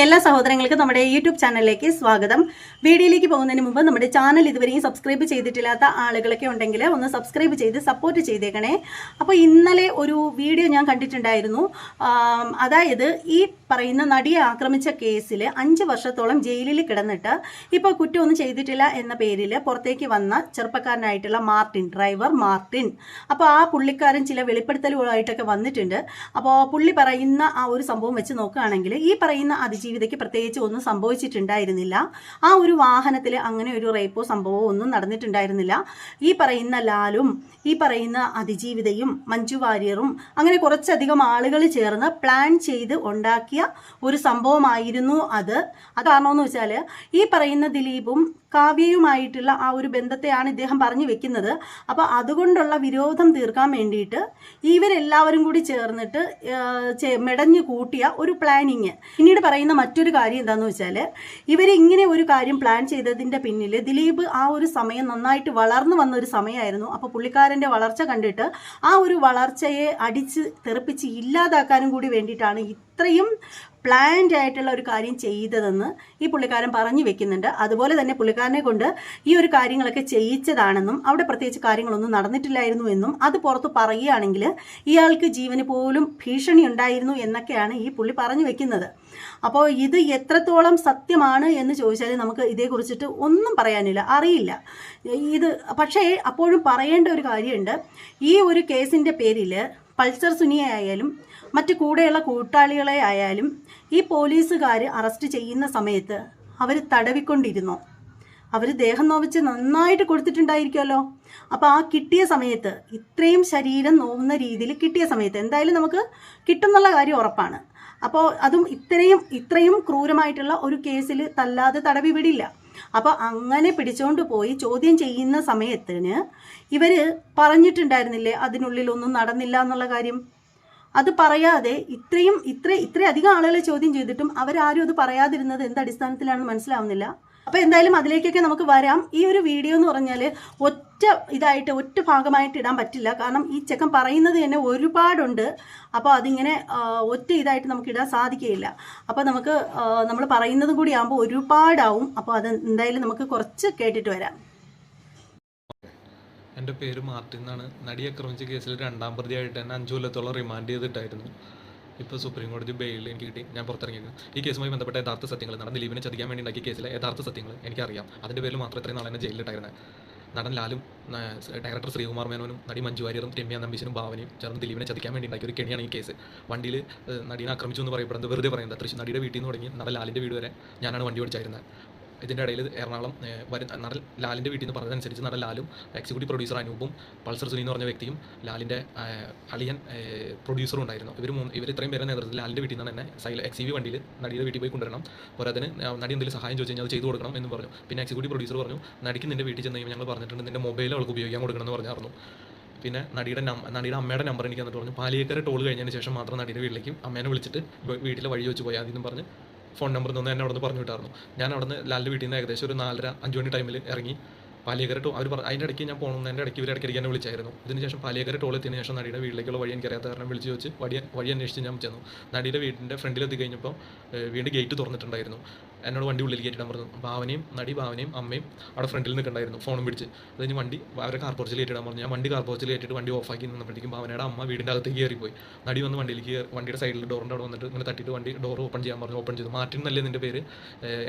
എല്ലാ സഹോദരങ്ങൾക്കും നമ്മുടെ യൂട്യൂബ് ചാനലിലേക്ക് സ്വാഗതം. വീഡിയോയിലേക്ക് പോകുന്നതിന് മുമ്പ് നമ്മുടെ ചാനൽ ഇതുവരെയും സബ്സ്ക്രൈബ് ചെയ്തിട്ടില്ലാത്ത ആളുകളൊക്കെ ഉണ്ടെങ്കിൽ ഒന്ന് സബ്സ്ക്രൈബ് ചെയ്ത് സപ്പോർട്ട് ചെയ്തേക്കണേ. അപ്പോൾ ഇന്നലെ ഒരു വീഡിയോ ഞാൻ കണ്ടിട്ടുണ്ടായിരുന്നു. അതായത് ഈ പറയുന്ന നടിയെ ആക്രമിച്ച കേസിൽ 5 വർഷത്തോളം ജയിലിൽ കിടന്നിട്ട് ഇപ്പോൾ കുറ്റമൊന്നും ചെയ്തിട്ടില്ല എന്ന പേരിൽ പുറത്തേക്ക് വന്ന ചെറുപ്പക്കാരനായിട്ടുള്ള ഡ്രൈവർ മാർട്ടിൻ. അപ്പോൾ ആ പുള്ളിക്കാരൻ ചില വെളിപ്പെടുത്തലുകളായിട്ടൊക്കെ വന്നിട്ടുണ്ട്. അപ്പോൾ പുള്ളി പറയുന്ന ആ ഒരു സംഭവം വെച്ച് നോക്കുകയാണെങ്കിൽ ഈ പറയുന്ന അതിജീവിതയ്ക്ക് പ്രത്യേകിച്ച് ഒന്നും സംഭവിച്ചിട്ടുണ്ടായിരുന്നില്ല. ആ ഒരു വാഹനത്തിൽ അങ്ങനെ ഒരു റേപ്പോ സംഭവമോ ഒന്നും നടന്നിട്ടുണ്ടായിരുന്നില്ല. ഈ പറയുന്ന ലാലും ഈ പറയുന്ന അതിജീവിതയും മഞ്ജു വാര്യറും അങ്ങനെ കുറച്ചധികം ആളുകൾ ചേർന്ന് പ്ലാൻ ചെയ്ത് ഉണ്ടാക്കിയ ഒരു സംഭവമായിരുന്നു അത്. കാരണമെന്ന് വെച്ചാൽ ഈ പറയുന്ന ദിലീപും കാവ്യയുമായിട്ടുള്ള ആ ഒരു ബന്ധത്തെയാണ് ഇദ്ദേഹം പറഞ്ഞു വെക്കുന്നത്. അപ്പോൾ അതുകൊണ്ടുള്ള വിരോധം തീർക്കാൻ വേണ്ടിയിട്ട് ഇവരെല്ലാവരും കൂടി ചേർന്നിട്ട് മെടഞ്ഞു കൂട്ടിയ ഒരു പ്ലാനിങ്. പിന്നീട് പറയുന്ന മറ്റൊരു കാര്യം എന്താണെന്ന് വെച്ചാൽ ഇവരിങ്ങനെ ഒരു കാര്യം പ്ലാൻ ചെയ്തതിൻ്റെ പിന്നിൽ ദിലീപ് ആ ഒരു സമയം നന്നായിട്ട് വളർന്നു വന്ന ഒരു സമയമായിരുന്നു. അപ്പോൾ പുള്ളിക്കാരൻ്റെ വളർച്ച കണ്ടിട്ട് ആ ഒരു വളർച്ചയെ അടിച്ച് തെറിപ്പിച്ച് ഇല്ലാതാക്കാനും കൂടി വേണ്ടിയിട്ടാണ് ഇത്രയും പ്ലാൻഡ് ആയിട്ടുള്ള ഒരു കാര്യം ചെയ്തതെന്ന് ഈ പുള്ളിക്കാരൻ പറഞ്ഞു വെക്കുന്നുണ്ട്. അതുപോലെ തന്നെ പുള്ളിക്കാരനെ കൊണ്ട് ഈ ഒരു കാര്യങ്ങളൊക്കെ ചെയ്യിച്ചതാണെന്നും അവിടെ പ്രത്യേകിച്ച് കാര്യങ്ങളൊന്നും നടന്നിട്ടില്ലായിരുന്നു എന്നും അത് പുറത്ത് പറയുകയാണെങ്കിൽ ഇയാൾക്ക് ജീവന് പോലും ഭീഷണി ഉണ്ടായിരുന്നു എന്നൊക്കെയാണ് ഈ പുള്ളി പറഞ്ഞു വെക്കുന്നത്. അപ്പോൾ ഇത് എത്രത്തോളം സത്യമാണ് എന്ന് ചോദിച്ചാൽ നമുക്ക് ഇതേക്കുറിച്ചിട്ട് ഒന്നും പറയാനില്ല, അറിയില്ല ഇത്. പക്ഷേ അപ്പോഴും പറയേണ്ട ഒരു കാര്യമുണ്ട്. ഈ ഒരു കേസിൻ്റെ പേരിൽ പൾസർ സുനിയെ ആയാലും മറ്റു കൂടെയുള്ള കൂട്ടാളികളെ ആയാലും ഈ പോലീസുകാർ അറസ്റ്റ് ചെയ്യുന്ന സമയത്ത് അവർ തടവിക്കൊണ്ടിരുന്നു. അവർ ദേഹം നോവിച്ച് നന്നായിട്ട് കൊടുത്തിട്ടുണ്ടായിരിക്കുമല്ലോ. അപ്പോൾ ആ കിട്ടിയ സമയത്ത് ഇത്രയും ശരീരം നോവുന്ന രീതിയിൽ കിട്ടിയ സമയത്ത് എന്തായാലും നമുക്ക് കിട്ടുന്നുള്ള കാര്യം ഉറപ്പാണ്. അപ്പോൾ അതും ഇത്രയും ക്രൂരമായിട്ടുള്ള ഒരു കേസിൽ തല്ലാതെ തടവി വിടില്ല. അപ്പോൾ അങ്ങനെ പിടിച്ചുകൊണ്ട് പോയി ചോദ്യം ചെയ്യുന്ന സമയത്തിന് ഇവർ പറഞ്ഞിട്ടുണ്ടായിരുന്നില്ലേ അതിനുള്ളിലൊന്നും നടന്നില്ല എന്നുള്ള കാര്യം? അത് പറയാതെ ഇത്രയധികം ആളുകളെ ചോദ്യം ചെയ്തിട്ടും അവരാരും അത് പറയാതിരുന്നത് എന്ത് അടിസ്ഥാനത്തിലാണെന്ന് മനസ്സിലാവുന്നില്ല. അപ്പോൾ എന്തായാലും അതിലേക്കൊക്കെ നമുക്ക് വരാം. ഈ ഒരു വീഡിയോ എന്ന് പറഞ്ഞാൽ ഒറ്റ ഭാഗമായിട്ട് ഇടാൻ പറ്റില്ല. കാരണം ഈ ചെക്കൻ പറയുന്നത് തന്നെ ഒരുപാടുണ്ട്. അപ്പോൾ അതിങ്ങനെ ഇതായിട്ട് നമുക്ക് ഇടാൻ സാധിക്കുകയില്ല. അപ്പോൾ നമ്മൾ പറയുന്നത് കൂടി ആകുമ്പോൾ ഒരുപാടാവും. അപ്പോൾ അത് എന്തായാലും നമുക്ക് കുറച്ച് കേട്ടിട്ട് വരാം. എൻ്റെ പേര് മാർട്ടിൻ എന്നാണ്. നടി ആക്രമിച്ച കേസിൽ 2ാം പ്രതിയായിട്ട് തന്നെ 5 കൊല്ലത്തോളം റിമാൻഡ് ചെയ്തിട്ടായിരുന്നു. ഇപ്പോൾ സുപ്രീം കോടതി ബെയിലിൽ എനിക്ക് കിട്ടി, ഞാൻ പുറത്തിറങ്ങിയിരുന്നു. ഈ കേസുമായി ബന്ധപ്പെട്ട യഥാർത്ഥ സത്യങ്ങൾ, നടൻ ദിലീപിനെ ചതിക്കാൻ വേണ്ടി ഉണ്ടാക്കിയ കേസിലെ യഥാർത്ഥ സത്യങ്ങൾ എനിക്കറിയാം. അതിൻ്റെ പേരിൽ മാത്രം ഇത്രയും നാളെ എന്നെ ജയിലിലിട്ടായിരുന്നത്. നടൻ ലാലും ഡയറക്ടർ ശ്രീകുമാർ മേനോനും നടി മഞ്ജു വാര്യറും രമ്യ നമ്പീശനും ഭാവനയും ചേർന്ന് ദിലീപിനെ ചതിക്കാൻ വേണ്ടി ഉണ്ടാക്കിയ ഒരു കെണിയാണ് ഈ കേസ്. വണ്ടിയിൽ നടീനെ ആക്രമിച്ചു എന്ന് പറയപ്പെടുന്നത് വെറുതെ പറയുന്നത്. തൃശ്ശൂർ നടിയുടെ വീട്ടിൽ നിന്ന് തുടങ്ങി നടൻ ലാലിൻ്റെ വീട് വരെ ഞാനാണ് വണ്ടി ഓടിച്ചായിരുന്നത്. ഇതിൻ്റെ ഇടയിൽ എറണാകുളം നടൻ ലാലിൻ്റെ വീട്ടിൽ നിന്ന് പറഞ്ഞതനുസരിച്ച് നടൻ ലാലും എക്സിക്യൂട്ടീവ് പ്രൊഡ്യൂസർ അനൂപും പൾസർ സുനി എന്ന് പറഞ്ഞ വ്യക്തിയും ലാലിൻ്റെ അളിയൻ പ്രൊഡ്യൂസറും ഉണ്ടായിരുന്നു. ഇവർ ഇത്രയും പേരെ നേതൃത്വത്തിൽ ലാലിൻ്റെ വീട്ടിൽ നിന്നാണ് എന്നെ XUV വണ്ടിയിൽ നടിയുടെ വീട്ടിൽ പോയി കൊണ്ടുവരണം. പോരാതിന് നടി എന്തെങ്കിലും സഹായം ചോദിച്ചു കഴിഞ്ഞാൽ അത് ചെയ്തു കൊടുക്കണം എന്ന് പറഞ്ഞു. പിന്നെ എക്സിക്യൂട്ടീവ് പ്രൊഡ്യൂസർ പറഞ്ഞു, നടിക്ക് നിൻ്റെ വീട്ടിൽ ചെന്ന് കഴിയുമ്പോൾ ഞങ്ങൾ പറഞ്ഞിട്ടുണ്ട് നിൻ്റെ മൊബൈൽ അവൾക്ക് ഉപയോഗിക്കാൻ കൊടുക്കണം എന്ന് പറഞ്ഞായിരുന്നു. പിന്നെ നടിയുടെ അമ്മയുടെ നമ്പർ എനിക്ക് എന്നിട്ട് പറഞ്ഞു പാലിയേക്കര ടോൾ കഴിഞ്ഞതിന് ശേഷം മാത്രം നടിയുടെ വീട്ടിലേക്ക് അമ്മേനെ വിളിച്ചിട്ട് വീട്ടിലെ വഴി വെച്ച് പോയാൽ അതെന്നും പറഞ്ഞ് ഫോൺ നമ്പർ തന്നെ എന്നെ അവിടെ നിന്ന് പറഞ്ഞു വിട്ടായിരുന്നു. ഞാൻ അവിടെ നിന്ന് ലാലിൻ്റെ വീട്ടിൽ നിന്ന് ഏകദേശം ഒരു 4:30-5 മണി ടൈമിൽ ഇറങ്ങി പാലിയേക്കര അവർ അതിൻ്റെ ഇടയ്ക്ക് ഞാൻ പോകണമെന്ന് എൻ്റെ ഇടയ്ക്ക് ഇടയ്ക്ക് എന്നെ വിളിച്ചായിരുന്നു. ഇതിനുശേഷം പാലിയേക്കര ടോൾ എത്തിയതിനു ശേഷം നടിയുടെ വീട്ടിലേക്കുള്ള വഴി എനിക്കറിയാത്ത കാരണം വിളിച്ച് ചോദിച്ച് വഴി അന്വേഷിച്ച് ഞാൻ ചെന്നു. നടിയുടെ വീടിൻ്റെ ഫ്രണ്ടിലെത്തി കഴിഞ്ഞപ്പോൾ വീണ്ടും ഗേറ്റ് തുറന്നിട്ടുണ്ടായിരുന്നു. എന്നോട് വണ്ടി ഉള്ളിൽ കയറ്റിടാൻ പറഞ്ഞു. ഭാവനയും അമ്മയും അവിടെ ഫ്രണ്ടിൽ നിൽക്കണ്ടായിരുന്നു ഫോണും പിടിച്ച്. അത് കഴിഞ്ഞ് വണ്ടി അവരെ കാർ പോർച്ചിൽ കയറ്റിടാൻ പറഞ്ഞു. ഞാൻ വണ്ടി കാർ പോർച്ചിൽ കയറ്റിട്ട് വണ്ടി ഓഫാക്കി നിന്നപ്പോഴത്തേക്കും ഭാവനയുടെ അമ്മ വീടിൻ്റെ അകത്തേക്ക് കയറിപ്പോയി. നടി വന്ന് വണ്ടിയുടെ സൈഡിൽ ഡോറിൻ്റെ അവിടെ വന്നിട്ട് ഇങ്ങനെ തട്ടിയിട്ട് വണ്ടി ഡോർ ഓപ്പൺ ചെയ്യാൻ പറഞ്ഞു. ഓപ്പൺ ചെയ്തു. മാർട്ടിൻ എന്നല്ലേ നിൻ്റെ പേര്?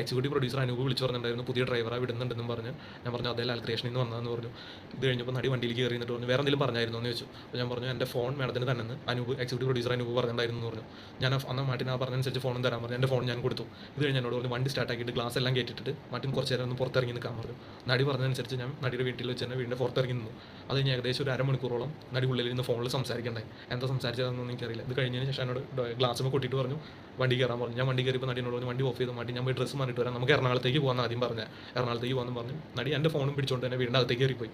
എക്സിക്യൂട്ടീവ് പ്രൊഡ്യൂസർ അനൂപ് വിളിച്ച് പറഞ്ഞിട്ടുണ്ടായിരുന്നു പുതിയ ഡ്രൈവറാണ് വിടുന്നുണ്ടെന്നും പറഞ്ഞ്. ഞാൻ പറഞ്ഞു അതേ ലാൽ ക്രിയേഷനിൽ നിന്ന് വന്നതെന്ന് പറഞ്ഞു. ഇത് കഴിഞ്ഞപ്പോൾ നടി വണ്ടിയിലേക്ക് കയറി എന്നിട്ട് പറഞ്ഞു വേറെ എന്തെങ്കിലും പറഞ്ഞായിരുന്നു എന്ന് ചോദിച്ചു. അപ്പോൾ ഞാൻ പറഞ്ഞു എൻ്റെ ഫോൺ മേഡത്തിന് തന്നെ അനൂപ് എക്സിക്യൂട്ടീവ് പ്രൊഡ്യൂസർ അനൂപ് പറഞ്ഞിട്ടുണ്ടായിരുന്നു എന്ന് പറഞ്ഞു. ഞാൻ അന്ന് മാർട്ടിൻ പറഞ്ഞനുസരിച്ച് ഫോണും തരാൻ പറഞ്ഞു. എൻ്റെ ഫോൺ ഞാൻ കൊടുത്തു. ഇത് കഴിഞ്ഞ് എന്നോട് പറഞ്ഞു വണ്ടി സ്റ്റാർട്ടാക്കിയിട്ട് ഗ്ലാസ് എല്ലാം കയറ്റിട്ട് മാർട്ടിൻ കുറച്ച് നേരം ഒന്ന് പുറത്തിറങ്ങി നിൽക്കാൻ പറഞ്ഞു. നടി പറഞ്ഞതനുസരിച്ച് ഞാൻ നടിയുടെ വീട്ടിൽ വെച്ച് തന്നെ വീടിൻ്റെ പുറത്തിറങ്ങി നിന്നു. അത് കഴിഞ്ഞ് ഏകദേശം ഒരു അരമണിക്കൂറോളം നടി ഉള്ളിൽ നിന്ന് ഫോണിൽ സംസാരിക്കണ്ടായി. എന്താ സംസാരിച്ചതെന്നൊന്നും എനിക്കറിയില്ല. ഇത് കഴിഞ്ഞതിന് ശേഷം എന്നോട് ഗ്ലാസ് കൊട്ടിയിട്ട് പറഞ്ഞു വണ്ടി കയറാൻ പറഞ്ഞു. ഞാൻ വണ്ടി കയറിയപ്പോൾ നടിയോട് പറഞ്ഞു വണ്ടി ഓഫ് ചെയ്ത് മാറ്റി ഞാൻ പോയി ഡ്രസ്സ് മാറിയിട്ട് വരാം, നമുക്ക് എറണാകുളത്തേക്ക് പോകാമെന്ന് ആദ്യം പറഞ്ഞത്. എറണാകുളത്തേക്ക് പോകാമെന്ന് പറഞ്ഞു. നടി എൻ്റെ ഫോണും പിടിച്ചുകൊണ്ട് തന്നെ വീടിൻ്റെ അകത്തേക്ക് കയറിപ്പോയി.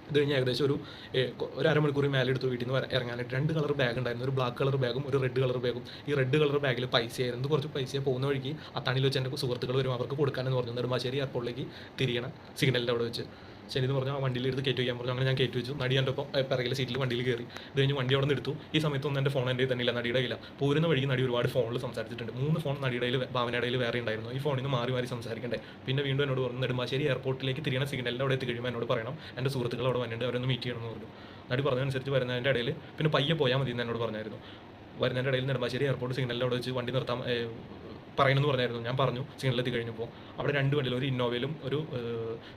ഇത് കഴിഞ്ഞ് ഏകദേശം ഒരു അരമണിക്കൂർ മേലെ എടുത്ത് വീട്ടിൽ നിന്ന് ഇറങ്ങാനായിട്ട് 2 കളർ ബാഗ് ഉണ്ടായിരുന്നു. ഒരു ബ്ലാക്ക് കളർ ബാഗും ഒരു റെഡ് കളർ ബാഗും. ഈ റെഡ് കളർ ബാഗിൽ പൈസയായിരുന്നു. കുറച്ച് പൈസ പോകുന്ന വഴിക്ക് അത്താണിയിൽ വെച്ച് എൻ്റെ സുഹൃത്തുക്കൾ വരും അവർക്ക് കൊടുക്കാനെന്ന് പറഞ്ഞു. നെടുമ്പാശ്ശേരി എയർപോർട്ടിലേക്ക് തിരിയണം സിഗ്നലിൻ്റെ അവിടെ വെച്ച്. ശരി എന്ന് പറഞ്ഞു. ആ വണ്ടിയിൽ എടുത്ത് കയറ്റി വയ്ക്കാൻ പറഞ്ഞു. അങ്ങനെ ഞാൻ കയറ്റി വെച്ചു. നടി എൻ്റെ ഒപ്പം പിറകിലെ സീറ്റിൽ വണ്ടിയിൽ കയറി. ഇത് കഴിഞ്ഞ് വണ്ടി അവിടെ നിന്ന് എടുത്തു. ഈ സമയത്തൊന്നും എൻ്റെ ഫോൺ എൻ്റെ തന്നെ ഇല്ല, നടിയുടെ കയ്യില്ല. പോരുന്ന വഴിക്ക് നടി ഒരുപാട് ഫോണിൽ സംസാരിച്ചിട്ടുണ്ട്. 3 ഫോൺ നടിയുടെ കയ്യിൽ, ഭാവനയുടെ കയ്യിൽ വേറെ ഉണ്ടായിരുന്നു. ഈ ഫോണിൽ നിന്ന് മാറി മാറി സംസാരിക്കണ്ടേ. പിന്നെ വീണ്ടും എന്നോട് പറഞ്ഞു നെടുമ്പാശ്ശേരി എയർപോർട്ടിലേക്ക് തിരിയണ സിഗ്നലിൽ അവിടെ എത്തിക്കഴിയുമ്പോൾ എന്നോട് പറയണം, എൻ്റെ സുഹൃത്തുക്കൾ അവിടെ വന്നിട്ട് അവരൊന്ന് മീറ്റ് ചെയ്യണമെന്ന് പറഞ്ഞു. നടി പറഞ്ഞതനുസരിച്ച് വരുന്നതിൻ്റെ ഇടയിൽ പിന്നെ പയ്യെ പോയാൽ മതി എന്ന് എന്നോട് പറഞ്ഞായിരുന്നു. വരുന്നതിൻ്റെ ഇടയിൽ നെടുമ്പാശ്ശേരി എയർപോർട്ട് സിഗ്നലിൽ അവിടെ വെച്ച് വണ്ടി നിർത്താൻ പറയണമെന്ന് പറഞ്ഞായിരുന്നു. ഞാൻ പറഞ്ഞു സിഗ്നലെത്തി കഴിഞ്ഞപ്പോൾ അവിടെ 2 വണ്ടിയിൽ, ഒരു ഇന്നോവയിലും ഒരു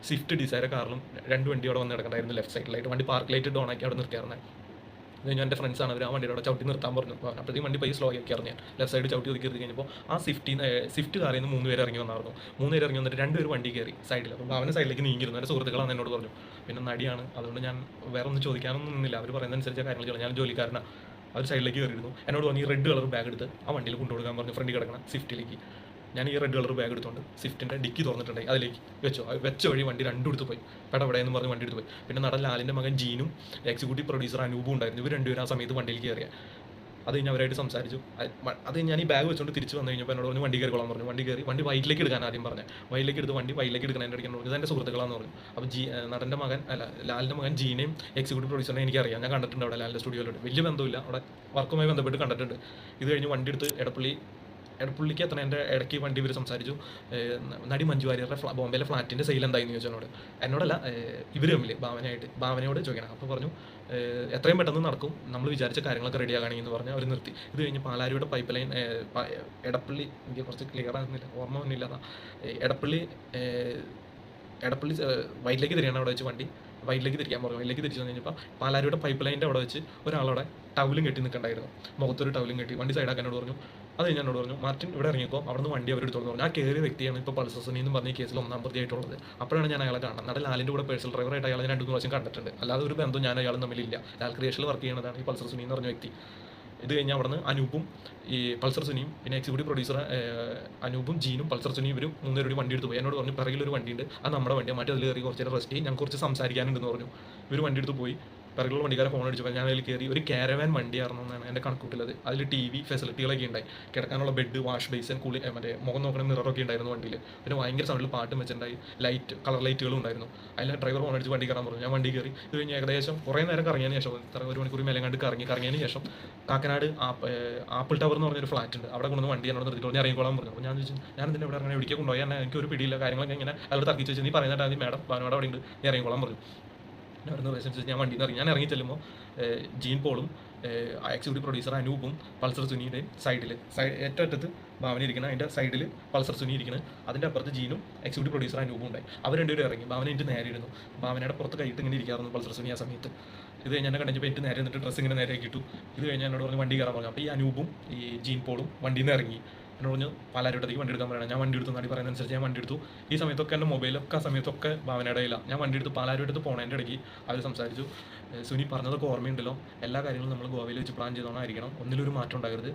സ്വിഫ്റ്റ് ഡിസൈർ കാറിലും 2 വണ്ടി അവിടെ വന്ന് കിടക്കണ്ടായിരുന്നു ലെഫ്റ്റ് സൈഡിലായിട്ട്. വണ്ടി പാർക്ക് ലൈറ്റ് ഡോൺ ആക്കി അവിടെ നിർത്തിയായിരുന്നു. അത് കഴിഞ്ഞാൽ എൻ്റെ ഫ്രണ്ട്സാണ് അവർ ആ വണ്ടിയുടെ അവിടെ ചവിട്ടി നിർത്താൻ പറഞ്ഞു. അപ്പോഴത്തേക്കും വണ്ടി പൈസ സ്ലോ ആക്കിയായിരുന്നു. ഞാൻ ലെഫ്റ്റ് സൈഡ് ചവിട്ടി ഒതുക്കി നിർത്തി കഴിഞ്ഞപ്പോൾ ആ സ്വിഫ്റ്റ് കാറിൽ നിന്ന് 3 പേര് ഇറങ്ങി വന്നായിരുന്നു. 3 പേര് ഇറങ്ങി വന്നിട്ട് 2 പേര് വണ്ടി കയറി സൈഡിൽ. അപ്പോൾ അവൻ്റെ സൈഡിലേക്ക് നീങ്ങിയിരുന്നു. എൻ്റെ സുഹൃത്തുക്കളാണ് എന്നോട് പറഞ്ഞു. പിന്നെ നടിയാണ്, അതുകൊണ്ട് ഞാൻ വേറെ ഒന്നും ചോദിക്കാനൊന്നും നിന്നില്ല. അവർ പറയുന്നതനുസരിച്ച് കാര്യങ്ങൾ ചെയ്യണം. ഞാൻ ജോലിക്കാരനാണ്. അവർ സൈഡിലേക്ക് കയറിയിരുന്നു. എന്നോട് പറഞ്ഞു ഈ റെഡ് കളർ ബാഗ് എടുത്ത് ആ വണ്ടിയിൽ കൊണ്ടുകൊടുക്കാൻ പറഞ്ഞു, ഫ്രണ്ടിൽ കിടക്കണം സ്വിഫ്റ്റിലേക്ക്. ഞാൻ ഈ റെഡ് കളർ ബാഗ് എടുത്തുകൊണ്ട് സ്വിഫ്റ്റിൻ്റെ ഡിക്കി തുറന്നിട്ടുണ്ടായി, അതിലേക്ക് വെച്ച വഴി വണ്ടി 2 എടുത്ത് പോയി. പെടപെടയെന്ന് പറഞ്ഞ് വണ്ടി എടുത്ത് പോയി. പിന്നെ നടൻ ലാലിൻ്റെ മകൻ ജീനും എക്സിക്യൂട്ടീവ് പ്രൊഡ്യൂസർ അനൂപും ഉണ്ടായിരുന്നു. ഇവർ 2 പേരും ആ സമയത്ത് വണ്ടിയിൽ കയറിയ. അത് കഴിഞ്ഞ് അവരായിട്ട് സംസാരിച്ചു. അത് ഞാൻ ഈ ബാഗ് വെച്ചുകൊണ്ട് തിരിച്ച് വന്നു കഴിഞ്ഞപ്പോൾ എന്നോട് പറഞ്ഞു വണ്ടി കയറിക്കോളാൻ പറഞ്ഞു. വണ്ടി കയറി. വണ്ടി വൈറ്റിലേക്ക് എടുക്കാൻ ആദ്യം പറഞ്ഞു. വൈറ്റിലേക്ക് എടുത്ത് വണ്ടി വൈറ്റിലേക്ക് എടുക്കാൻ എൻ്റെ ഇടയ്ക്ക് പറഞ്ഞു. ഇതെൻ്റെ സുഹൃത്തുക്കളാന്ന് പറഞ്ഞു. അപ്പോൾ നടൻ്റെ മകൻ ലാലിൻ്റെ മകൻ ജീനെയും എക്സിക്യൂട്ടീവ് പ്രൊഡ്യൂസറിനെ എനിക്കറിയാം. ഞാൻ കണ്ടിട്ടുണ്ട് അവിടെ ലാലിൻ്റെ സ്റ്റുഡിയോയിലോട്ട്. വലിയ ബന്ധമില്ല, അവിടെ വർക്കുമായി ബന്ധപ്പെട്ട് കണ്ടിട്ടുണ്ട്. ഇത് കഴിഞ്ഞ് വണ്ടി എടുത്ത് എടപ്പള്ളിക്ക് എത്തണം. എൻ്റെ ഇടയ്ക്ക് വണ്ടി ഇവർ സംസാരിച്ചു. നടി മഞ്ജു വാര്യരുടെ ബോംബെയിലെ ഫ്ലാറ്റിൻ്റെ സെയിൽ എന്തായിരുന്നു ചോദിച്ചു എന്നോടല്ല, ഇവർ തമ്മിൽ ഭാവനയോട് ചോദിക്കണം. അപ്പോൾ പറഞ്ഞു എത്രയും പെട്ടെന്ന് നടക്കും, നമ്മൾ വിചാരിച്ച കാര്യങ്ങളൊക്കെ റെഡി ആകുകയാണെങ്കിൽ എന്ന് പറഞ്ഞ് അവർ നിർത്തി. ഇത് കഴിഞ്ഞ് പാലാരിയുടെ പൈപ്പ് ലൈൻ എടപ്പള്ളി, എനിക്ക് കുറച്ച് ക്ലിയർ ആകുന്നില്ല, ഓർമ്മ ഒന്നുമില്ല. എടപ്പള്ളി വൈറ്റിലേക്ക് തിരിയാണ് അവിടെ വെച്ച് വണ്ടി വൈറ്റിലേക്ക് തിരിക്കാൻ പറഞ്ഞു. വൈറ്റിലേക്ക് തിരിച്ചു വന്നു കഴിഞ്ഞപ്പോൾ പാലാരിയുടെ പൈപ്പ് ലൈൻ്റെ അവിടെ വെച്ച് ഒരാളവിടെ ടവലും കെട്ടി നിൽക്കണ്ടായിരുന്നു. മുഖത്തൊരു ടവലും കെട്ടി വണ്ടി സൈഡാക്കാനോട് പറഞ്ഞു. അത് കഴിഞ്ഞ് എന്നോട് പറഞ്ഞു മാർട്ടിൻ ഇവിടെ ഇറങ്ങിയപ്പോൾ അവിടെ നിന്ന് വണ്ടി അവരെടുത്തോളൂ പറഞ്ഞു. ആ കയറിയ വ്യക്തിയാണ് ഇപ്പോൾ പൾസർ സുനി എന്ന് പറഞ്ഞ ഈ കേസിൽ 1-ാം പ്രതിയായിട്ടുള്ളത്. അപ്പോഴാണ് ഞാൻ അയാളെ കാണുന്നത്. നടൻ ലാലിൻ്റെ കൂടെ പേഴ്സണൽ ഡ്രൈവറായിട്ട് അയാളെ 2-3 പ്രാവശ്യം കണ്ടിട്ടുണ്ട്. അല്ലാതെ ഒരു ബന്ധം ഞാൻ അയാളും തമ്മിലില്ല. ലാൽ ക്രിയേഷനിൽ വർക്ക് ചെയ്യുന്നതാണ് ഈ പൾസർ സുനി എന്ന് പറഞ്ഞ വ്യക്തി. ഇത് കഴിഞ്ഞാൽ അവിടെ നിന്ന് അനൂപും ഈ പൾസർ സുനിയും പിന്നെ എക്സിക്യൂട്ടീവ് പ്രൊഡ്യൂസർ അനൂപും ജീനും പൾസർ സുനിയും ഇവരും 3 പേരും വണ്ടി എടുത്ത് പോയി. എന്നോട് പറഞ്ഞു പിറകിലൊരു വണ്ടിയുണ്ട്, അത് നമ്മുടെ വണ്ടിയാണ്, മാറ്റി അതിൽ കയറി കുറച്ച് നേരം റെസ്റ്റ് ചെയ്യും, ഞാൻ കുറച്ച് സംസാരിക്കാനുണ്ടെന്ന് പറഞ്ഞു. ഇവർ വണ്ടി എടുത്ത് പോയി. പിറകിലുള്ള വണ്ടിക്കാരെ ഫോൺ അടിച്ചപ്പോൾ ഞാൻ അതിൽ കയറി. ഒരു കാരവാൻ വണ്ടിയാണെന്നാണ് എൻ്റെ കണക്കൂട്ടിലത്. അതിൽ TV ഫെസിലിറ്റികളൊക്കെ ഉണ്ടായി, കിടക്കാനുള്ള ബെഡ്, വാഷ് ബേസിൻ, മറ്റേ മുഖം നോക്കണ മിററൊക്കെ ഉണ്ടായിരുന്നു വണ്ടിയിൽ. പിന്നെ ഭയങ്കര സൗണ്ടിൽ പാട്ടും വെച്ചിട്ടുണ്ടായി, കളർ ലൈറ്റുകളും ഉണ്ടായിരുന്നു. അതിൽ ഡ്രൈവർ ഫോൺ അടിച്ച് വണ്ടി കയറാൻ പറഞ്ഞു. ഞാൻ വണ്ടി കയറി. ഇത് കഴിഞ്ഞ് ഏകദേശം കുറേ നേരം കറങ്ങിയതിന് ശേഷം, 1 മണിക്കൂർ മേലെ കണ്ട് കറങ്ങിയതിന് ശേഷം കാക്കനാട് ആപ്പിൾ ടവർ എന്ന് പറഞ്ഞൊരു ഫ്ലാറ്റ് ഉണ്ട്, അവിടെ കൊണ്ടുവന്ന് വണ്ടി എന്നോട് നിർത്തിയിട്ട് ഞാൻ ഇറങ്ങിക്കോളാൻ പറഞ്ഞു. അപ്പോൾ ഞാൻ ചോദിച്ചു ഞാൻ ഇതിൻ്റെ ഇവിടെ ഇറങ്ങാൻ എവിടേക്ക് കൊണ്ടുപോയി, ഞാൻ എനിക്കൊരു പിടിയില്ല, കാര്യങ്ങളൊക്കെ ഇങ്ങനെ അയാൾ തർക്കിച്ച് വെച്ച് നീ പറയുന്നിട്ട് ആദ്യം മാഡം ഭാനുവാട് അവിടെ ഉണ്ട്, ഞാൻ ഇറങ്ങിക്കോളാൻ പറഞ്ഞു. ഞാൻ വരുന്ന പ്രശ്നം ഞാൻ വണ്ടിയിൽ നിന്ന് ഇറങ്ങി. ഞാൻ ഇറങ്ങി ചെല്ലുമ്പോൾ ജീൻ പോളും എക്സിക്യൂട്ടീവ് പ്രൊഡ്യൂസർ അനൂപും പൾസർ സുനിയുടെയും ഏറ്റവും അറ്റത്ത് ഭാവന ഇരിക്കണം, അതിൻ്റെ സൈഡിൽ പൾസർ സുനി ഇരിക്കുന്നത്, അതിൻ്റെ അപ്പുറത്ത് ജീനും എക്സിക്യൂട്ടീവ് പ്രൊഡ്യൂസർ അനൂപും ഉണ്ടായി. അവർ 2 പേരും ഇറങ്ങി. ഭാവന എനിക്ക് നേരെ ഇരുന്നു. ഭാവനയുടെ പുറത്ത് കൈയിട്ട് ഇങ്ങനെ ഇരിക്കാറുണ്ട് പൾസർ സുനി ആ സമയത്ത്. ഇത് കഴിഞ്ഞ് എന്നെ കണ്ടപ്പോൾ എനിക്ക് നേരെ നിന്നിട്ട് ഡ്രസ്സ് ഇങ്ങനെ നേരെ കിട്ടു. ഇത് കഴിഞ്ഞ് എന്നോട് പറഞ്ഞ് വണ്ടി കയറാൻ പറഞ്ഞു. അപ്പോൾ ഈ അനൂപും ഈ ജീൻ പോളും വണ്ടിയിൽ നിന്ന് ഇറങ്ങി. എന്നോട് പറഞ്ഞു പാലാരിടത്തേക്ക് വണ്ടി എടുക്കാൻ പറയണം. ഞാൻ വണ്ടി എടുത്തു. നടി പറയുന്നതനുസരിച്ച് ഞാൻ വണ്ടി എടുത്തു. ഈ സമയത്തൊക്കെ എൻ്റെ മൊബൈലൊക്കെ ആ സമയത്തൊക്കെ ഭാവനയുടെ ഇല്ല. ഞാൻ വണ്ടി എടുത്ത് പാലാരിടത്ത് പോണതിൻ്റെ ഇടയ്ക്ക് അവർ സംസാരിച്ചു. സുനി പറഞ്ഞതൊക്കെ ഓർമ്മയുണ്ടല്ലോ, എല്ലാ കാര്യങ്ങളും നമ്മൾ ഗോവയിൽ വെച്ച് പ്ലാൻ ചെയ്തോണായിരിക്കണം, ഒന്നിലൊരു മാറ്റം ഉണ്ടാകരുത്.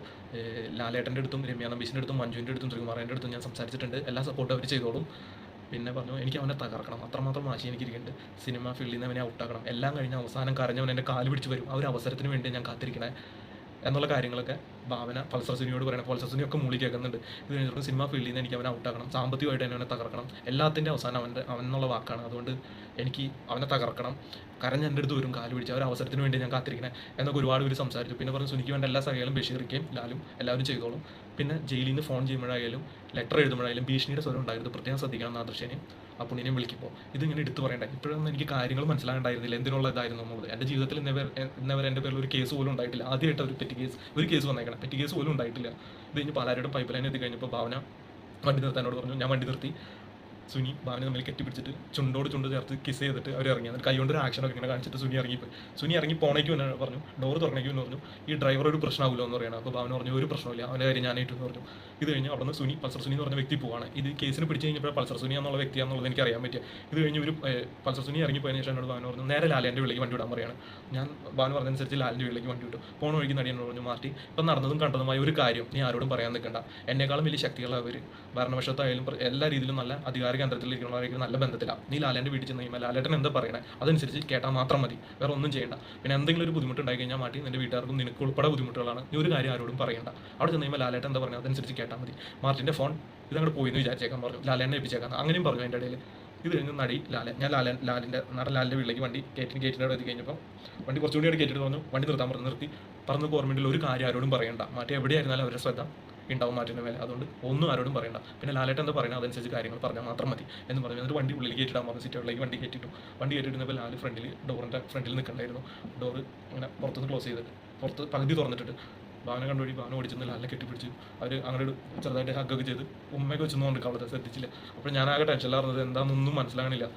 ലാലേട്ടൻ്റെ അടുത്തും രമ്യ നമ്പീശിൻ്റെ അടുത്തും മഞ്ജുവിൻ്റെ അടുത്തും ശ്രീകുമാറിൻ്റെ അടുത്തും ഞാൻ സംസാരിച്ചിട്ടുണ്ട്, എല്ലാ സപ്പോർട്ടും അവർ ചെയ്തോളും. പിന്നെ പറഞ്ഞു എനിക്ക് അവനെ തകർക്കണം, അത്രമാത്രം വാശി എനിക്കിരിക്കുന്നുണ്ട്. സിനിമ ഫീൽഡിൽ നിന്ന് അവനെ ഔട്ടാക്കണം. എല്ലാം കഴിഞ്ഞ് അവസാനം കരഞ്ഞവൻ എൻ്റെ കാല് പിടിച്ച് വരും. ആ ഒരു അവസരത്തിന് വേണ്ടി ഞാൻ കാത്തിരിക്കണേ എന്നുള്ള കാര്യങ്ങളൊക്കെ ഭാവന പൾസർ സുനിയോട് പറയണം. പൾസർ സുനിയൊക്കെ മൂളി കേൾക്കുന്നുണ്ട്. ഇത് കഴിഞ്ഞിട്ട് സിനിമ ഫീൽഡിൽ നിന്ന് എനിക്ക് അവനെ ഔട്ടാക്കണം, സാമ്പത്തികമായിട്ട് തന്നെ അവനെ തകർക്കണം, എല്ലാത്തിൻ്റെ അവസാനം അവനെന്നുള്ള വാക്കാണ്. അതുകൊണ്ട് എനിക്ക് അവനെ തകർക്കണം, കരഞ്ഞ് എൻ്റെ അടുത്ത് വരും, കാല് പിടിച്ച് ആ ഒരു അവസരത്തിന് വേണ്ടി ഞാൻ കാത്തിരിക്കണേ എന്നൊക്കെ ഒരുപാട് പേര് സംസാരിച്ചു. പിന്നെ പറഞ്ഞു സുനിക്ക് വേണ്ട എല്ലാ സഹായങ്ങളും ബഷീറിക്കയും ലാലും എല്ലാവരും ചെയ്തോളും. പിന്നെ ജയിലിൽ നിന്ന് ഫോൺ ചെയ്യുമ്പോഴായാലും ലെറ്റർ എഴുതുമ്പോഴായാലും ഭീഷണിയുടെ സ്വരം ഉണ്ടായിരുന്നു, പ്രത്യേകം ശ്രദ്ധിക്കണം നാദൃശ്യനെയും ആ പുണ്യനെയും വിളിക്കുമ്പോൾ. ഇതിങ്ങനെ എടുത്ത് പറയണ്ട. ഇപ്പോഴൊന്നും എനിക്ക് കാര്യങ്ങൾ മനസ്സിലാകണ്ടായിരുന്നില്ല എന്തിനുള്ള ഇതായിരുന്നു എന്നുള്ളത്. എൻ്റെ ജീവിതത്തിൽ ഇന്നവരെ എൻ്റെ പേരിൽ ഒരു കേസ് പോലും ഉണ്ടായിട്ടില്ല. ആദ്യമായിട്ട് ഒരു കേസ് വന്നേക്കണം, പെറ്റി കേസ് പോലും ഉണ്ടായിട്ടില്ല. ഇത് കഴിഞ്ഞ് പാലാരിയുടെ പൈപ്പ് ലൈൻ എത്തി കഴിഞ്ഞപ്പോൾ ഭാവന വണ്ടി നിർത്താനോട് പറഞ്ഞു. ഞാൻ വണ്ടി നിർത്തി. സുനി ഭാവന തമ്മിൽ കെട്ടിപ്പിടിച്ചിട്ട് ചുണ്ടോട് ചുണ്ട് ചേർത്ത് കിസ് ചെയ്തിട്ട് അവർ ഇറങ്ങി. എന്നിട്ട് കൈകൊണ്ട് ഒരു ആക്ഷനൊക്കെ ഇങ്ങനെ കാണിച്ചിട്ട് സുനി ഇറങ്ങിപ്പോയി. സുനി ഇറങ്ങി പോണേക്കും എന്ന് പറഞ്ഞു, ഡോർ തുറന്നേക്കും എന്ന് പറഞ്ഞു. ഈ ഡ്രൈവർ ഒരു പ്രശ്നമാകുമല്ലോ എന്ന് പറയണം. അപ്പോൾ ഭാവന പറഞ്ഞു ഒരു പ്രശ്നമില്ല, അവൻ്റെ കാര്യം ഞാനായിട്ടെന്ന് പറഞ്ഞു. ഇത് കഴിഞ്ഞ് അവിടെ നിന്ന് പൾസർ സുനി എന്ന് പറഞ്ഞ വ്യക്തി പോവാണ്. ഇത് കേസിന് പിടിച്ച് കഴിഞ്ഞപ്പോൾ പൾസർ സുനി എന്നുള്ള വ്യക്തിയാണെന്നുള്ളത് എനിക്ക് അറിയാൻ പറ്റിയ. ഇത് കഴിഞ്ഞ് ഒരു പൾസർ സുനി ഇറങ്ങിപ്പോയതിന് ശേഷം എന്നോട് ഭാവന പറഞ്ഞു നേരെ ലാലിൻ്റെ വീട്ടിലേക്ക് വണ്ടി വിടാൻ പറയുകയാണ്. ഞാൻ ഭാവന പറഞ്ഞതനുസരിച്ച് ലാലിൻ്റെ വീട്ടിലേക്ക് വണ്ടി വിട്ടു. പോണ വഴിക്ക് നടി എന്നോട് പറഞ്ഞു മാറ്റി ഇപ്പം നടന്നതും കണ്ടതുമായ ഒരു കാര്യം നീ ആരോടും പറയാൻ നിൽക്കണ്ട, എന്നെക്കാളും വലിയ ശക്തികളാണ് അവർ, ഭരണപക്ഷത്തായാലും എല്ലാ രീതിയിലും നല്ല അധികാര കേന്ദ്രത്തിലിരിക്കുന്നവരായിരിക്കും, നല്ല ബന്ധത്തിലാണ്. നീ ലാലേൻ്റെ വീട്ടിൽ ചെന്ന് കഴിയുമ്പോൾ ലാലേട്ടൻ എന്താ പറയണേ അതനുസരിച്ച് കേട്ടാൽ മാത്രം മതി, വേറെ ഒന്നും ചെയ്യേണ്ട. പിന്നെ എന്തെങ്കിലും ഒരു ബുദ്ധിമുട്ടുണ്ടായി കഴിഞ്ഞാൽ മാറ്റി നിൻ്റെ വീട്ടുകാർക്കും നിനക്ക് ഉൾപ്പെടെ ബുദ്ധിമുട്ടുകളാണ്, നീ ഒരു കാര്യം ആരോടും പറയണ്ട. അവിടെ ചെന്ന് കഴിയുമ്പോൾ ലാലേട്ടൻ എന്താ പറയുന്നത് അതനുസരിച്ച് കേട്ടാൽ മതി. മാർട്ടിൻ്റെ ഫോൺ ഇതങ്ങോട്ട് പോയി എന്ന് വിചാരിച്ചേക്കാൻ പറഞ്ഞു, ലാലേട്ടനെ ഏൽപ്പിച്ചേക്കാൻ അങ്ങനെയും പറഞ്ഞു. അതിൻ്റെ ഇടയിൽ ഇത് കഴിഞ്ഞ് നടി ഞാൻ ലാലിൻ്റെ വീട്ടിലേക്ക് വണ്ടി ഗേറ്റിൻ്റെ അവിടെ എത്തി കഴിഞ്ഞപ്പോൾ വണ്ടി കുറച്ചുകൂടി അവിടെ കയറ്റിട്ട് പറഞ്ഞു വണ്ടി നിർത്താൻ പറഞ്ഞു. നിർത്തി പറഞ്ഞ് ഗവൺമെൻറ്റിൽ ഒരു കാര്യം ആരോടും പറയണ്ട, മറ്റേ എവിടെയായിരുന്നാലും അവരുടെ ശ്രദ്ധ ഉണ്ടാവും മാറ്റിൻ്റെ മേലെ, അതുകൊണ്ട് ഒന്നും ആരോടും പറയണ്ട. പിന്നെ ലാലേട്ടൻ എന്താ പറയുന്നത് അതനുസരിച്ച് കാര്യങ്ങൾ പറഞ്ഞാൽ മാത്രം മതി എന്ന് പറഞ്ഞു. എന്നിട്ട് വണ്ടി ഉള്ളിൽ കയറ്റിടാൻ പറഞ്ഞു. സീറ്റുകളിലേക്ക് വണ്ടി കയറ്റിട്ടു. വണ്ടി കയറ്റിയിരുന്നപ്പോൾ ലാല് ഡോറിൻ്റെ ഫ്രണ്ടിൽ നിൽക്കണ്ടായിരുന്നു. ഡോറ് ഇങ്ങനെ പുറത്തുനിന്ന് ക്ലോസ് ചെയ്തിട്ട് പുറത്ത് പകുതി തുറന്നിട്ടിട്ട് ഭാവനെ കണ്ടുപിടി ഭാവന ഓടിച്ചെന്ന് ലാലിനെ കെട്ടിപ്പിടിച്ച് അവർ അങ്ങനെ ചെറുതായിട്ട് ഹഗ്ഗൊക്കെ ചെയ്ത് ഉമ്മയൊക്കെ വെച്ചെന്ന് കൊണ്ട് അവിടെ ശ്രദ്ധിച്ചില്ല. അപ്പോൾ ഞാനാകെ ടെൻഷനിലായിരുന്നത് എന്താണെന്നൊന്നും മനസ്സിലാകണില്ല.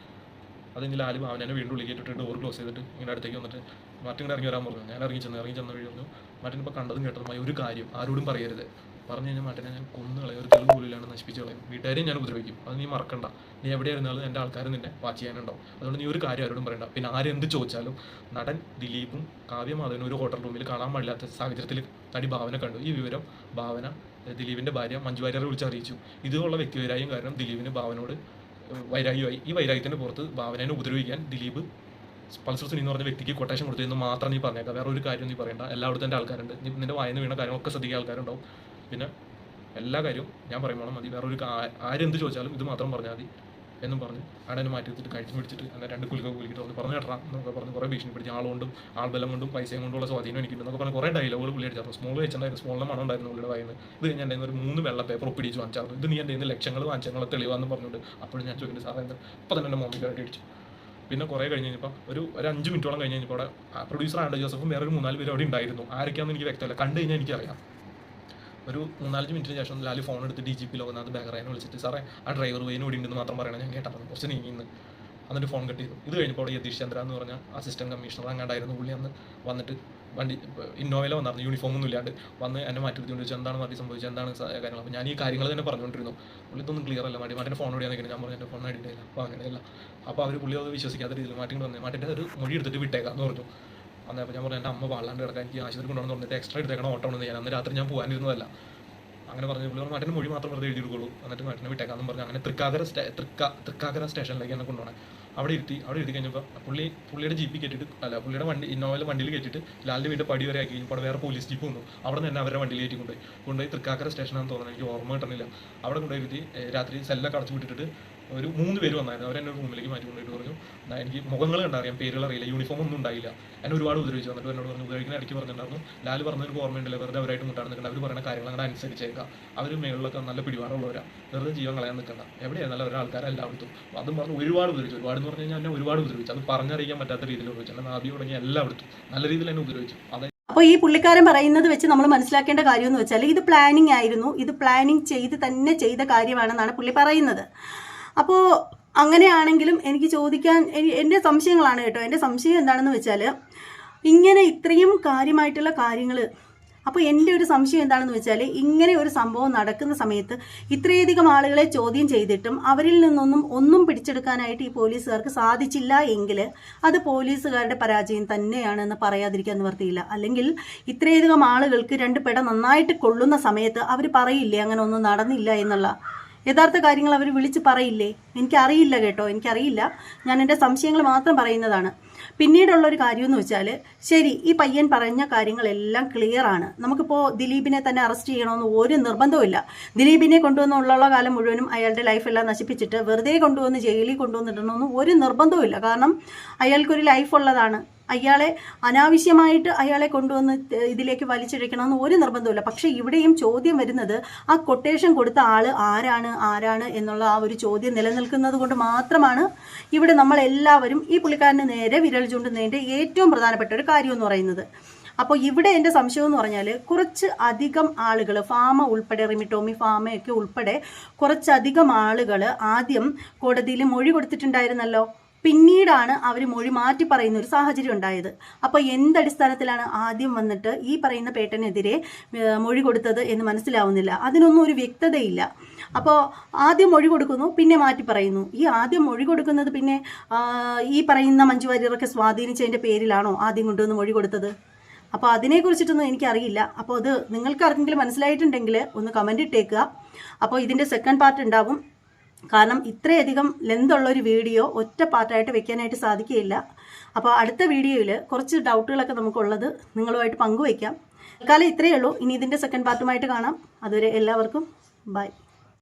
അത് കഴിഞ്ഞ് ലാല് ഭാവനെ വീണ്ടും ഉള്ളിൽ കയറ്റിട്ട് ഡോർ ക്ലോസ് ചെയ്തിട്ട് ഇങ്ങനെ അടുത്തേക്ക് വന്നിട്ട് മാറ്റി ഇങ്ങനെ ഇറങ്ങി വരാൻ പറഞ്ഞു. ഞാൻ ഇറങ്ങി ചെന്ന വഴി പറഞ്ഞു മാറ്റിന് ഇപ്പോൾ കണ്ടതും കേട്ടതുമായ ഒരു കാര്യം ആരോടും പറയരുത്. പറഞ്ഞു കഴിഞ്ഞാൽ മാറ്റിനെ ഞാൻ കൊന്നു കളയും, ഒരു തെളിവ് പോലിലാണ് നശിപ്പിച്ച് കളയും, വീട്ടുകാരെയും ഞാൻ ഉപദ്രവിക്കും. അത് നീ മറക്കണ്ട, നീ എവിടെയായിരുന്നാലും എൻ്റെ ആൾക്കാർ നിന്നെ വാച്ച് ചെയ്യാനുണ്ടാവും, അതുകൊണ്ട് നീ ഒരു കാര്യം ആരോടും പറയണ്ട. പിന്നെ ആരെന്ത് ചോദിച്ചാലും നടൻ ദിലീപും കാവ്യമാധവനും ഒരു ഹോട്ടൽ റൂമിൽ കാണാൻ പാടില്ലാത്ത സാഹചര്യത്തിൽ നടി ഭാവന കണ്ടു. ഈ വിവരം ഭാവന ദിലീപിൻ്റെ ഭാര്യ മഞ്ജു വാര്യരെ വിളിച്ച് അറിയിച്ചു. ഇതുള്ള വ്യക്തിവൈരാഗ്യം കാരണം ദിലീപിന് ഭാവനോട് വൈരാഗ്യമായി. ഈ വൈരാഗ്യത്തിൻ്റെ പുറത്ത് ഭാവനയെ ഉപദ്രവിക്കാൻ ദിലീപ് പൾസർ സുനി എന്ന് പറഞ്ഞ വ്യക്തിക്ക് കൊട്ടേഷൻ കൊടുത്തെന്ന് മാത്രം നീ പറഞ്ഞേക്കാം, വേറെ ഒരു കാര്യം നീ പറയണ്ട. എല്ലായിടത്തും എൻ്റെ ആൾക്കാരുണ്ട്, നിന്റെ വായന വീണ കാര്യങ്ങളൊക്കെ ശ്രദ്ധിക്കാൻ ആൾക്കാരുണ്ടാവും. പിന്നെ എല്ലാ കാര്യവും ഞാൻ പറയുമ്പോൾ മതി, വേറെ ഒരു ആരെന്ത് ചോദിച്ചാലും ഇത് മാത്രം പറഞ്ഞാൽ മതി എന്നും പറഞ്ഞ് അവിടെ മാറ്റി വെച്ചിട്ട് കഴിച്ചു പിടിച്ചിട്ട് അങ്ങനെ 2 കുലിക്കൊക്കെ കുലിക്കിട്ട് വന്ന് പറഞ്ഞു കേട്ടാ എന്നൊക്കെ പറഞ്ഞ് കുറേ ഭീഷണി പിടിച്ച് ആളുകൊണ്ടും ആൾബലം കൊണ്ടും പൈസയും കൊണ്ടുള്ള സ്വാധീനം എനിക്കുണ്ടെന്നൊക്കെ പറഞ്ഞ് കുറേ ഡയലോഗുകൾ പുള്ളി അടിച്ചായിരുന്നു. സ്മോൾ വെച്ചിട്ടുണ്ടായിരുന്നു, സ്മോളിലെ മണം ഉണ്ടായിരുന്നു പുള്ളിയുടെ വായിന്ന്. ഇത് ഞാൻ എൻ്റെ ഒരു 3 വെള്ള പേപ്പർ ഒപ്പിടിച്ച് വാങ്ങിച്ചായിരുന്നു. ഇത് നീ എൻ്റെ ഇന്ന് ലക്ഷങ്ങൾ വാങ്ങിച്ചങ്ങളെ തെളിവാന്ന് പറഞ്ഞിട്ട് അപ്പോഴും ഞാൻ ചോദിക്കുന്നത് സാറേ എന്താ ഇപ്പം തന്നെ എൻ്റെ മോമിക്കായിട്ട് അടിച്ചു. പിന്നെ കുറേ കഴിഞ്ഞ് കഴിഞ്ഞപ്പോൾ ഒരു 5 മിനിറ്റോളം കഴിഞ്ഞ് കഴിഞ്ഞപ്പോൾ അവിടെ പ്രൊഡ്യൂസർ ആൻഡ് ജോസഫും വേറെ ഒരു 3-4 പേര് അവിടെ ഉണ്ടായിരുന്നു. ആരൊക്കെയാണെന്ന് എനിക്ക് വ്യക്തമല്ല, കണ്ടു കഴിഞ്ഞാൽ എനിക്കറിയാം. ഒരു 3-4 മിനിറ്റിന് ശേഷം ലാലി ഫോൺ എടുത്ത് DGP ലോകനാഥ് ബെഹ്റയെ വിളിച്ചിട്ട് സാറേ ആ ഡ്രൈവർ വൈന് ഓടി ഉണ്ടെന്ന് മാത്രം പറയണം, ഞാൻ കേട്ടായിരുന്നു കുറച്ച് നീങ്ങിന്ന്. എന്നിട്ട് ഫോൺ കട്ട് ചെയ്തു. ഇത് കഴിഞ്ഞപ്പോൾ അവിടെ യതീഷ് ചന്ദ്ര എന്ന് പറഞ്ഞ അസിസ്റ്റന്റ് കമ്മീഷണർ അങ്ങാണ്ടായിരുന്നു പുള്ളി. അന്ന് വന്നിട്ട് വണ്ടി ഇന്നോവയിലെ വന്നായിരുന്നു, യൂണിഫോമൊന്നും ഇല്ലാണ്ട് വന്ന് എന്നെ മാറ്റി എടുത്തുകൊണ്ട് ചോദിച്ചു എന്താണ് മാറ്റി സംഭവിച്ചത്, എന്താണ് കാര്യങ്ങൾ. അപ്പോൾ ഞാൻ ഈ കാര്യങ്ങൾ തന്നെ പറഞ്ഞുകൊണ്ടിരുന്നു. പുള്ളി ഇതൊന്നും ക്ലിയർ അല്ല, മാറ്റിൻ്റെ ഫോൺ ഓടിയാൽ നിൽക്കുന്നത്. ഞാൻ പറഞ്ഞു എൻ്റെ ഫോൺ അടിയിട്ടില്ല. അപ്പോൾ അങ്ങനെയല്ല. അപ്പോൾ അവർ പുള്ളി അത് വിശ്വസിക്കാത്ത രീതിയിൽ മാറ്റിൻ്റെ വന്നേ മാറ്റിൻ്റെ ഒരു മൊഴി എടുത്തിട്ട് വിട്ടേക്കാം എന്ന് പറഞ്ഞു. അന്നപ്പോൾ ഞാൻ പറഞ്ഞു എൻ്റെ അമ്മ വാളാണ്ട് കിടക്കാൻ എനിക്ക് ആശുപത്രി കൊണ്ടുവന്ന് പറഞ്ഞിട്ട് എക്സ്ട്രാ എടുത്തേക്കണം ഓട്ടോ ഉണ്ടെന്ന്. ഞാൻ അന്ന് രാത്രി ഞാൻ പോകാനിരുന്നതല്ല. അങ്ങനെ പറഞ്ഞു പുള്ളി മാറ്റിൻ്റെ മൊഴി മാത്രം വെറുതെ എഴുതിയെടുക്കുള്ളൂ, എന്നിട്ട് മാറ്റിനെ വിട്ടേക്കാന്നും പറഞ്ഞു. അങ്ങനെ തൃക്കാക്കര സ്റ്റേഷനിലേക്ക് എന്നെ കൊണ്ടുപോകണം. അവിടെ ഇരുത്തി കഴിഞ്ഞപ്പോൾ പുള്ളിയുടെ ജീപ്പ് കയറ്റിയിട്ട് പുള്ളിയുടെ ഇന്നോവയിലെ വണ്ടിയിൽ കയറ്റിയിട്ട് ലാലിൻ്റെ വീട്ടിൽ പടി വരെ ആക്കി കഴിഞ്ഞപ്പോൾ അവിടെ വേറെ പോലീസ് ജീപ്പ് വന്നു. അവിടെ നിന്ന് തന്നെ അവരുടെ വണ്ടിയിൽ കയറ്റി കൊണ്ടുപോയി തൃക്കാക്കര സ്റ്റേഷനാണെന്ന് തോന്നുന്നത്, എനിക്ക് ഓർമ്മ കിട്ടുന്നില്ല. അവിടെ കൊണ്ടുപോയി ഇരുത്തി രാത്രി സെല്ലൊക്കെ അടച്ചു വിട്ടിട്ട് ഒരു 3 പേര് വന്നായിരുന്നു. അവരെന്നെ റൂമിലേക്ക് മാറ്റി കൊണ്ടുപോയിട്ട് പറഞ്ഞു എനിക്ക് മുഖങ്ങൾ കണ്ടറിയാം, പേരുകൾ അറിയില്ല, യൂണിഫോം ഒന്നും ഉണ്ടായില്ല, എന്നെ ഒരുപാട് ഉപദ്രവിച്ചു. എന്നിട്ട് എന്നോട് പറഞ്ഞു ഉപദ്രവിക്കുന്ന ഇടയ്ക്ക് പറഞ്ഞിട്ടുണ്ടായിരുന്നു ലാൽ പറഞ്ഞൊരു ഓർമ്മയുണ്ടല്ലോ, വെറുതെ അവരായിട്ട് മുട്ടാൻ നിൽക്കണ്ട, അവർ പറയുന്ന കാര്യങ്ങൾ അങ്ങനെ അനുസരിച്ചേക്കാം, അവർ മേളിലൊക്കെ നല്ല പിടിപാടുള്ളവരാണ്, വെറുതെ ജീവൻ കളയാൻ നിൽക്കണ്ട, എവിടെയായിരുന്നാലും അവരുടെ ആൾക്കാരെല്ലായിടത്തും. അതും പറഞ്ഞ് ഒരുപാട് ഉപദ്രവിച്ചു. ഒരുപാട് എന്ന് പറഞ്ഞു കഴിഞ്ഞാൽ എന്നെ ഒരുപാട് ഉപദ്രവിച്ചു. അത് പറഞ്ഞറിയിക്കാൻ പറ്റാത്ത രീതിയിൽ ഉപയോഗിച്ചു. എന്നെ നാഭി തുടങ്ങി എല്ലായിടത്തും നല്ല രീതിയിൽ എന്നെ ഉപദ്രവിച്ചു. അപ്പോൾ ഈ പുള്ളിക്കാരൻ പറയുന്നത് വെച്ച് നമ്മൾ മനസ്സിലാക്കേണ്ട കാര്യം എന്ന് വെച്ചാൽ ഇത് പ്ലാനിങ് ആയിരുന്നു, ഇത് പ്ലാനിങ് ചെയ്ത കാര്യമാണെന്നാണ് പുള്ളി പറയുന്നത്. അപ്പോൾ അങ്ങനെയാണെങ്കിലും എനിക്ക് ചോദിക്കാൻ എൻ്റെ സംശയങ്ങളാണ് കേട്ടോ. എൻ്റെ സംശയം എന്താണെന്ന് വെച്ചാൽ ഇങ്ങനെ ഇത്രയും കാര്യമായിട്ടുള്ള കാര്യങ്ങൾ, അപ്പോൾ എൻ്റെ ഒരു സംശയം എന്താണെന്ന് വെച്ചാൽ ഇങ്ങനെ ഒരു സംഭവം നടക്കുന്ന സമയത്ത് ഇത്രയധികം ആളുകളെ ചോദ്യം ചെയ്തിട്ടും അവരിൽ നിന്നൊന്നും ഒന്നും പിടിച്ചെടുക്കാനായിട്ട് ഈ പോലീസുകാർക്ക് സാധിച്ചില്ല എങ്കിൽ അത് പോലീസുകാരുടെ പരാജയം തന്നെയാണെന്ന് പറയാതിരിക്കാൻ നിവർത്തിയില്ല. അല്ലെങ്കിൽ ഇത്രയധികം ആളുകൾക്ക് 2 പെട നന്നായിട്ട് കൊള്ളുന്ന സമയത്ത് അവർ പറയില്ലേ അങ്ങനെ ഒന്നും നടന്നില്ല എന്നുള്ള യഥാർത്ഥ കാര്യങ്ങൾ അവർ വിളിച്ച് പറയില്ലേ? എനിക്കറിയില്ല കേട്ടോ, എനിക്കറിയില്ല. ഞാൻ എൻ്റെ സംശയങ്ങൾ മാത്രം പറയുന്നതാണ്. പിന്നീടുള്ളൊരു കാര്യമെന്ന് വെച്ചാൽ ശരി, ഈ പയ്യൻ പറഞ്ഞ കാര്യങ്ങളെല്ലാം ക്ലിയറാണ്. നമുക്കിപ്പോൾ ദിലീപിനെ തന്നെ അറസ്റ്റ് ചെയ്യണമെന്ന് ഒരു നിർബന്ധവുമില്ല. ദിലീപിനെ കൊണ്ടുവന്നുള്ള കാലം മുഴുവനും അയാളുടെ ലൈഫെല്ലാം നശിപ്പിച്ചിട്ട് വെറുതെ കൊണ്ടുവന്ന് ജയിലിൽ കൊണ്ടുവന്നിടണമെന്ന് ഒരു നിർബന്ധവുമില്ല. കാരണം അയാൾക്കൊരു ലൈഫ് ഉള്ളതാണ്. അയാളെ അനാവശ്യമായിട്ട് അയാളെ കൊണ്ടുവന്ന് ഇതിലേക്ക് വലിച്ചിഴക്കണമെന്ന് ഒരു നിർബന്ധമില്ല. പക്ഷേ ഇവിടെയും ചോദ്യം വരുന്നത് ആ കൊട്ടേഷൻ കൊടുത്ത ആൾ ആരാണ് എന്നുള്ള ആ ഒരു ചോദ്യം നിലനിൽക്കുന്നത് കൊണ്ട് മാത്രമാണ് ഇവിടെ നമ്മളെല്ലാവരും ഈ പുള്ളിക്കാരന് നേരെ വിരൽ ചൂണ്ടുന്നതിൻ്റെ ഏറ്റവും പ്രധാനപ്പെട്ട ഒരു കാര്യം എന്ന് പറയുന്നത്. അപ്പോൾ ഇവിടെ എൻ്റെ സംശയം എന്ന് പറഞ്ഞാൽ കുറച്ച് അധികം ആളുകൾ, ഫാമ ഉൾപ്പെടെ, റിമിട്ടോമി ഫാമയൊക്കെ ഉൾപ്പെടെ കുറച്ചധികം ആളുകൾ ആദ്യം കോടതിയിൽ മൊഴി കൊടുത്തിട്ടുണ്ടായിരുന്നല്ലോ. പിന്നീടാണ് അവർ മൊഴി മാറ്റി പറയുന്ന ഒരു സാഹചര്യം ഉണ്ടായത്. അപ്പോൾ എന്തടിസ്ഥാനത്തിലാണ് ആദ്യം വന്നിട്ട് ഈ പറയുന്ന പേട്ടനെതിരെ മൊഴി കൊടുത്തത് എന്ന് മനസ്സിലാവുന്നില്ല. അതിനൊന്നും ഒരു വ്യക്തതയില്ല. അപ്പോൾ ആദ്യം മൊഴി കൊടുക്കുന്നു, പിന്നെ മാറ്റി പറയുന്നു. ഈ ആദ്യം മൊഴി കൊടുക്കുന്നത് പിന്നെ ഈ പറയുന്ന മഞ്ജു വാര്യരൊക്കെ സ്വാധീനിച്ചതിൻ്റെ പേരിലാണോ ആദ്യം കൊണ്ടുവന്ന് മൊഴി കൊടുത്തത്? അപ്പോൾ അതിനെക്കുറിച്ചിട്ടൊന്നും എനിക്കറിയില്ല. അപ്പോൾ അത് നിങ്ങൾക്ക് ആർക്കെങ്കിലും മനസ്സിലായിട്ടുണ്ടെങ്കിൽ ഒന്ന് കമൻ്റ് ഇട്ടേക്കുക. അപ്പോൾ ഇതിൻ്റെ സെക്കൻഡ് പാർട്ട് ഉണ്ടാവും. കാരണം ഇത്രയധികം ലെന്തുള്ളൊരു വീഡിയോ ഒറ്റ പാർട്ടായിട്ട് വെക്കാനായിട്ട് സാധിക്കുകയില്ല. അപ്പോൾ അടുത്ത വീഡിയോയിൽ കുറച്ച് ഡൗട്ടുകളൊക്കെ നമുക്കുള്ളത് നിങ്ങളുമായിട്ട് പങ്കുവയ്ക്കാം. തൽക്കാലം ഇത്രയേ ഉള്ളൂ. ഇനി ഇതിൻ്റെ സെക്കൻഡ് പാർട്ടുമായിട്ട് കാണാം. അതുവരെ എല്ലാവർക്കും ബൈ.